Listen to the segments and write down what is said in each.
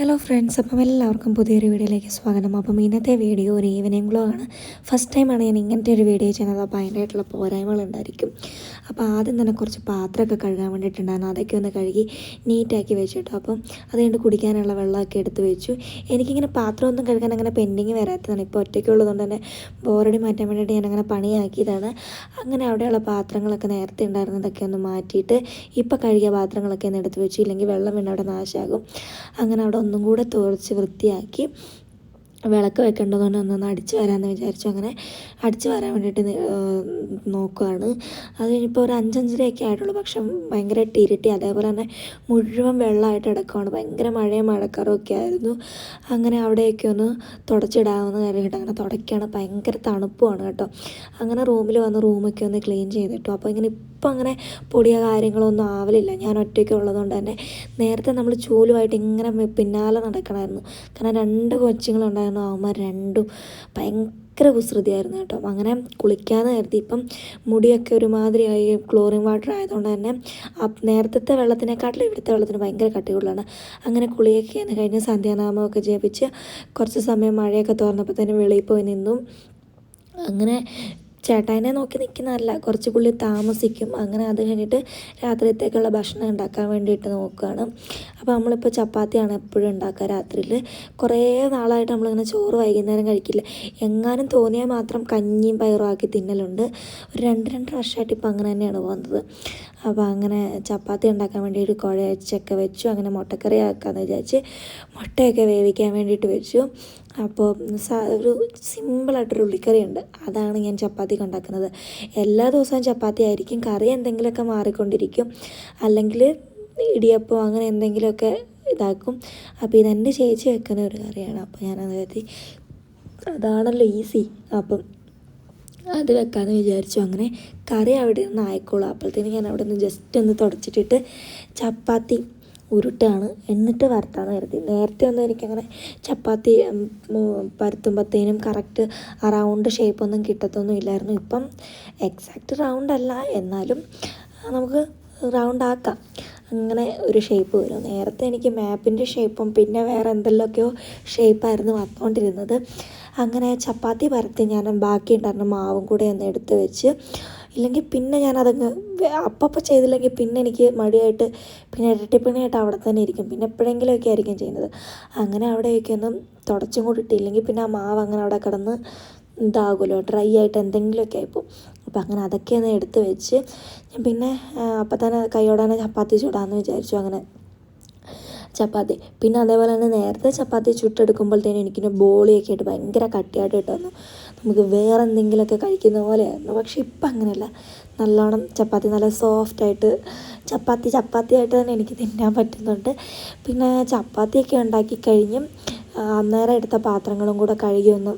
Hello friends, അപ്പം എല്ലാവർക്കും പുതിയൊരു വീഡിയോയിലേക്ക് സ്വാഗതം. അപ്പം ഇന്നത്തെ വീഡിയോ ഒരു ഈവനിങ് വ്ളോഗാണ്. ഫസ്റ്റ് ടൈമാണ് ഞാൻ ഇങ്ങനത്തെ ഒരു വീഡിയോ ചെയ്യുന്നത്. അപ്പോൾ അതിൻ്റെതായിട്ടുള്ള പോരായ്മകളുണ്ടായിരിക്കും. അപ്പോൾ ആദ്യം തന്നെ കുറച്ച് പാത്രമൊക്കെ കഴുകാൻ വേണ്ടിയിട്ടുണ്ടായിരുന്നു. അതൊക്കെ ഒന്ന് കഴുകി നീറ്റാക്കി വെച്ചിട്ടു. അപ്പം അതുകൊണ്ട് കുടിക്കാനുള്ള വെള്ളമൊക്കെ എടുത്ത് വെച്ചു. എനിക്കിങ്ങനെ പാത്രമൊന്നും കഴുകാൻ അങ്ങനെ പെൻഡിങ് വരാത്തതാണ്. ഇപ്പോൾ ഒറ്റയ്ക്കുള്ളതുകൊണ്ട് തന്നെ ബോറടി മാറ്റാൻ വേണ്ടിയിട്ട് ഞാനങ്ങനെ പണിയാക്കിയതാണ്. അങ്ങനെ അവിടെയുള്ള പാത്രങ്ങളൊക്കെ നേരത്തെ ഉണ്ടായിരുന്നതൊക്കെ ഒന്ന് മാറ്റിയിട്ട് ഇപ്പോൾ കഴുകിയ പാത്രങ്ങളൊക്കെ ഒന്ന് എടുത്ത് വെച്ചു. ഇല്ലെങ്കിൽ വെള്ളം വീണ് അവിടെ നാശമാകും. അങ്ങനെ അവിടെ ഒന്നും കൂടെ തുടച്ച് വൃത്തിയാക്കി വിളക്ക് വെക്കേണ്ടതുകൊണ്ട് ഒന്നൊന്ന് അടിച്ച് വരാമെന്ന് വിചാരിച്ചു. അങ്ങനെ അടിച്ച് വരാൻ വേണ്ടിയിട്ട് നോക്കുകയാണ്. അത് കഴിഞ്ഞിപ്പോൾ ഒരു 5-5:30 ആയിട്ടുള്ളൂ. പക്ഷെ ഭയങ്കരമായിട്ട് ഇരുട്ടി, അതേപോലെ തന്നെ മുഴുവൻ വെള്ളമായിട്ട് കിടക്കുകയാണ്. ഭയങ്കര മഴയും മഴക്കാറും ഒക്കെ ആയിരുന്നു. അങ്ങനെ അവിടെയൊക്കെ ഒന്ന് തുടച്ചിടാമെന്ന് കരുതിയിട്ട് അങ്ങനെ തുടയ്ക്കുകയാണ്. ഭയങ്കര തണുപ്പുമാണ് കേട്ടോ. അങ്ങനെ റൂമിൽ വന്ന് റൂമൊക്കെ ഒന്ന് ക്ലീൻ ചെയ്തിട്ടു. അപ്പോൾ ഇപ്പം അങ്ങനെ പൊടിയോ കാര്യങ്ങളൊന്നും ആവലില്ല. ഞാൻ ഒറ്റയ്ക്ക് ഉള്ളതുകൊണ്ട് തന്നെ. നേരത്തെ നമ്മൾ ചൂലുമായിട്ട് ഇങ്ങനെ പിന്നാലെ നടക്കണമായിരുന്നു. കാരണം 2 കൊച്ചുങ്ങളുണ്ടായിരുന്നു. അവന്മാർ രണ്ടും ഭയങ്കര കുസൃതിയായിരുന്നു കേട്ടോ. അങ്ങനെ കുളിക്കാതെ കരുതി. ഇപ്പം മുടിയൊക്കെ ഒരുമാതിരിയായി. ക്ലോറിൻ വാട്ടർ ആയതുകൊണ്ട് തന്നെ നേരത്തെ വെള്ളത്തിനെക്കാട്ടിലും ഇവിടുത്തെ വെള്ളത്തിന് ഭയങ്കര കട്ടി കൂടുതലാണ്. അങ്ങനെ കുളിയൊക്കെ കഴിഞ്ഞ് സന്ധ്യാനാമമൊക്കെ ജപിച്ച് കുറച്ച് സമയം മഴയൊക്കെ തുറന്നപ്പോഴത്തേനും വെളിയിൽ പോയി നിന്നു. അങ്ങനെ ചേട്ടായിനെ നോക്കി നിൽക്കുന്നതല്ല, കുറച്ച് പുള്ളി താമസിക്കും. അങ്ങനെ അത് കഴിഞ്ഞിട്ട് രാത്രിയത്തേക്കുള്ള ഭക്ഷണം ഉണ്ടാക്കാൻ വേണ്ടിയിട്ട് നോക്കുകയാണ്. അപ്പോൾ നമ്മളിപ്പോൾ ചപ്പാത്തിയാണ് എപ്പോഴും ഉണ്ടാക്കുക രാത്രിയിൽ. കുറേ നാളായിട്ട് നമ്മളിങ്ങനെ ചോറ് വൈകുന്നേരം കഴിക്കില്ല. എങ്ങാനും തോന്നിയാൽ മാത്രം കഞ്ഞിയും പയറും ആക്കി തിന്നലുണ്ട്. ഒരു 2 വർഷമായിട്ട് ഇപ്പോൾ അങ്ങനെ തന്നെയാണ് പോകുന്നത്. അപ്പോൾ അങ്ങനെ ചപ്പാത്തി ഉണ്ടാക്കാൻ വേണ്ടിയിട്ട് കുഴച്ചൊക്കെ വെച്ചു. അങ്ങനെ മുട്ടക്കറി ആക്കാമെന്ന് വിചാരിച്ച് മുട്ടയൊക്കെ വേവിക്കാൻ വേണ്ടിയിട്ട് വെച്ചു. അപ്പോൾ ഒരു സിമ്പിളായിട്ടൊരു ഉള്ളിക്കറി ഉണ്ട്. അതാണ് ഞാൻ ചപ്പാത്തിക്ക് ഉണ്ടാക്കുന്നത്. എല്ലാ ദിവസവും ചപ്പാത്തി ആയിരിക്കും. കറി എന്തെങ്കിലുമൊക്കെ മാറിക്കൊണ്ടിരിക്കും. അല്ലെങ്കിൽ ഇടിയപ്പം അങ്ങനെ എന്തെങ്കിലുമൊക്കെ ഇതാക്കും. അപ്പോൾ ഇതെൻ്റെ ചേച്ചി വെക്കുന്ന ഒരു കറിയാണ്. അപ്പോൾ ഞാനത് കരുതി അതാണല്ലോ ഈസി, അപ്പം അത് വെക്കാമെന്ന് വിചാരിച്ചു. അങ്ങനെ കറി അവിടെ നിന്ന് ആയിക്കോളൂ. അപ്പോഴത്തേന് ഞാൻ അവിടെ നിന്ന് ജസ്റ്റ് ഒന്ന് തുടച്ചിട്ടിട്ട് ചപ്പാത്തി ഉരുട്ടാണ്. എന്നിട്ട് വറുത്താന്ന് കരുതി. നേരത്തെ ഒന്നും എനിക്കങ്ങനെ ചപ്പാത്തി പരത്തുമ്പോഴത്തേനും കറക്റ്റ് ആ റൗണ്ട് ഷേപ്പൊന്നും കിട്ടത്തൊന്നും ഇല്ലായിരുന്നു. ഇപ്പം എക്സാക്റ്റ് റൗണ്ടല്ല, എന്നാലും നമുക്ക് റൗണ്ട് ആക്കാം. അങ്ങനെ ഒരു ഷേപ്പ് വരും. നേരത്തെ എനിക്ക് മാപ്പിൻ്റെ ഷേപ്പും പിന്നെ വേറെ എന്തെല്ലാമൊക്കെയോ ഷേപ്പായിരുന്നു വന്നുകൊണ്ടിരുന്നത്. അങ്ങനെ ചപ്പാത്തി പരത്തി ഞാൻ ബാക്കി ഉണ്ടായിരുന്ന മാവും കൂടെ ഒന്ന് എടുത്ത് വെച്ച്, ഇല്ലെങ്കിൽ പിന്നെ ഞാനതങ്ങ് അപ്പം ചെയ്തില്ലെങ്കിൽ പിന്നെ എനിക്ക് മടിയായിട്ട് പിന്നെ ഇരട്ടിപ്പണിയായിട്ട് അവിടെ തന്നെ ഇരിക്കും. പിന്നെ എപ്പോഴെങ്കിലുമൊക്കെ ആയിരിക്കും ചെയ്യുന്നത്. അങ്ങനെ അവിടെയൊക്കെ ഒന്നും തുടച്ചും കൂടി ഇട്ടില്ലെങ്കിൽ പിന്നെ ആ മാവ് അങ്ങനെ അവിടെ കിടന്ന് ഇതാകുമല്ലോ, ഡ്രൈ ആയിട്ട് എന്തെങ്കിലുമൊക്കെ ആയിപ്പോൾ. അപ്പം അങ്ങനെ അതൊക്കെ ഒന്ന് എടുത്ത് വെച്ച് ഞാൻ പിന്നെ അപ്പം തന്നെ കൈയോടെ തന്നെ ചപ്പാത്തി ചൂടാമെന്ന് വിചാരിച്ചു. അങ്ങനെ ചപ്പാത്തി പിന്നെ അതേപോലെ തന്നെ നേരത്തെ ചപ്പാത്തി ചുട്ടെടുക്കുമ്പോഴത്തേനും എനിക്കിന് ബോളിയൊക്കെ ആയിട്ട് ഭയങ്കര കട്ടിയായിട്ട് കിട്ടുന്നു. നമുക്ക് വേറെ എന്തെങ്കിലുമൊക്കെ കഴിക്കുന്ന പോലെയായിരുന്നു. പക്ഷെ ഇപ്പം അങ്ങനെയല്ല. നല്ലോണം ചപ്പാത്തി നല്ല സോഫ്റ്റായിട്ട് ചപ്പാത്തിയായിട്ട് തന്നെ എനിക്ക് തിന്നാൻ പറ്റുന്നുണ്ട്. പിന്നെ ചപ്പാത്തിയൊക്കെ ഉണ്ടാക്കി കഴിഞ്ഞ് അന്നേരം എടുത്ത പാത്രങ്ങളും കൂടെ കഴുകി ഒന്ന്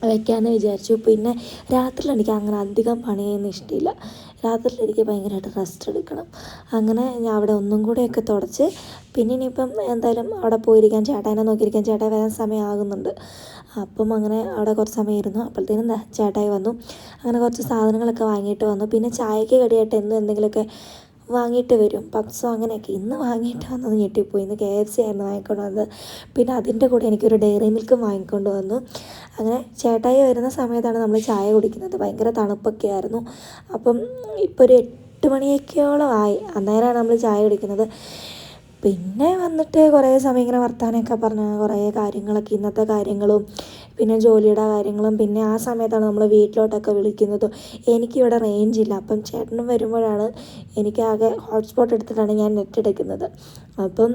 വയ്ക്കാമെന്ന് വിചാരിച്ചു. പിന്നെ രാത്രിയിൽ എനിക്ക് അങ്ങനെ അധികം പണി ചെയ്യുന്ന ഇഷ്ടമില്ല. രാത്രിയിൽ എനിക്ക് ഭയങ്കരമായിട്ട് റെസ്റ്റ് എടുക്കണം. അങ്ങനെ ഞാൻ അവിടെ ഒന്നും കൂടെയൊക്കെ തുടച്ച് പിന്നെ ഇനിയിപ്പം എന്തായാലും അവിടെ പോയിരിക്കാൻ, ചേട്ടായിനെ നോക്കിയിരിക്കാൻ. ചേട്ടായി വരാൻ സമയമാകുന്നുണ്ട്. അപ്പം അങ്ങനെ അവിടെ കുറച്ച് സമയം ഇരുന്നു. അപ്പോഴത്തേനും ചേട്ടായി വന്നു. അങ്ങനെ കുറച്ച് സാധനങ്ങളൊക്കെ വാങ്ങിയിട്ട് വന്നു. പിന്നെ ചായക്ക് കടിയായിട്ട് എന്തെങ്കിലുമൊക്കെ വാങ്ങിയിട്ട് വരും. പപ്സോ അങ്ങനെയൊക്കെ. ഇന്ന് വാങ്ങിയിട്ട് വന്നത് ഞെട്ടിപ്പോയി. ഇന്ന് KFC ആയിരുന്നു വാങ്ങിക്കൊണ്ട് വന്നത്. പിന്നെ അതിൻ്റെ കൂടെ എനിക്കൊരു ഡയറി മിൽക്കും വാങ്ങിക്കൊണ്ട് വന്നു. അങ്ങനെ ചേട്ടായി വരുന്ന സമയത്താണ് നമ്മൾ ചായ കുടിക്കുന്നത്. ഭയങ്കര തണുപ്പൊക്കെ ആയിരുന്നു. അപ്പം ഇപ്പോൾ ഒരു 8 മണിയൊക്കെയോളം ആയി. അന്നേരമാണ് നമ്മൾ ചായ കുടിക്കുന്നത്. പിന്നെ വന്നിട്ട് കുറേ സമയം ഇങ്ങനെ വർത്താനമൊക്കെ പറഞ്ഞ് കുറേ കാര്യങ്ങളൊക്കെ, ഇന്നത്തെ കാര്യങ്ങളും പിന്നെ ജോലിയുടെ കാര്യങ്ങളും. പിന്നെ ആ സമയത്താണ് നമ്മൾ വീട്ടിലോട്ടൊക്കെ വിളിക്കുന്നതും. എനിക്കിവിടെ റേഞ്ചില്ല. അപ്പം ചേട്ടനും വരുമ്പോഴാണ് എനിക്കാകെ ഹോട്ട്സ്പോട്ട് എടുത്തിട്ടാണ് ഞാൻ നെറ്റ് എടുക്കുന്നത്. അപ്പം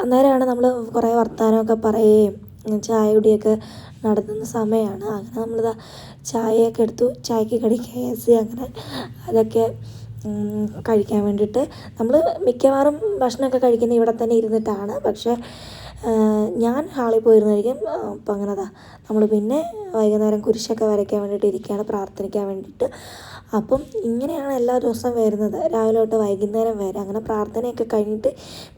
അന്നേരമാണ് നമ്മൾ കുറേ വർത്താനമൊക്കെ പറയുകയും ചായ കുടിയൊക്കെ നടത്തുന്ന സമയമാണ്. അങ്ങനെ നമ്മളിതാ ചായയൊക്കെ എടുത്തു. ചായക്ക് കടി KFC. അങ്ങനെ അതൊക്കെ കഴിക്കാൻ വേണ്ടിയിട്ട് നമ്മൾ മിക്കവാറും ഭക്ഷണമൊക്കെ കഴിക്കുന്നത് ഇവിടെ തന്നെ ഇരുന്നിട്ടാണ്. പക്ഷേ ഞാൻ ഹാളിൽ പോയിരുന്നായിരിക്കും. അപ്പം അങ്ങനെ നമ്മൾ പിന്നെ വൈകുന്നേരം കുരിശൊക്കെ വരയ്ക്കാൻ വേണ്ടിയിട്ട് ഇരിക്കുകയാണ്, പ്രാർത്ഥിക്കാൻ വേണ്ടിയിട്ട്. അപ്പം ഇങ്ങനെയാണ് എല്ലാ ദിവസവും വരുന്നത്, രാവിലെ തൊട്ട് വൈകുന്നേരം വരെ. അങ്ങനെ പ്രാർത്ഥനയൊക്കെ കഴിഞ്ഞിട്ട്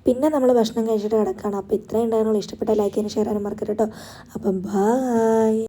പിന്നെ നമ്മൾ ഭക്ഷണം കഴിച്ചിട്ട് കിടക്കുകയാണ്. അപ്പോൾ ഇത്രയും ഉണ്ടായിരുന്നുള്ളൂ. ഇഷ്ടപ്പെട്ട ലൈക്ക് ചെയ്യാനും ഷെയർ ചെയ്യാനും മറക്കരുത് കേട്ടോ. അപ്പം ബൈ.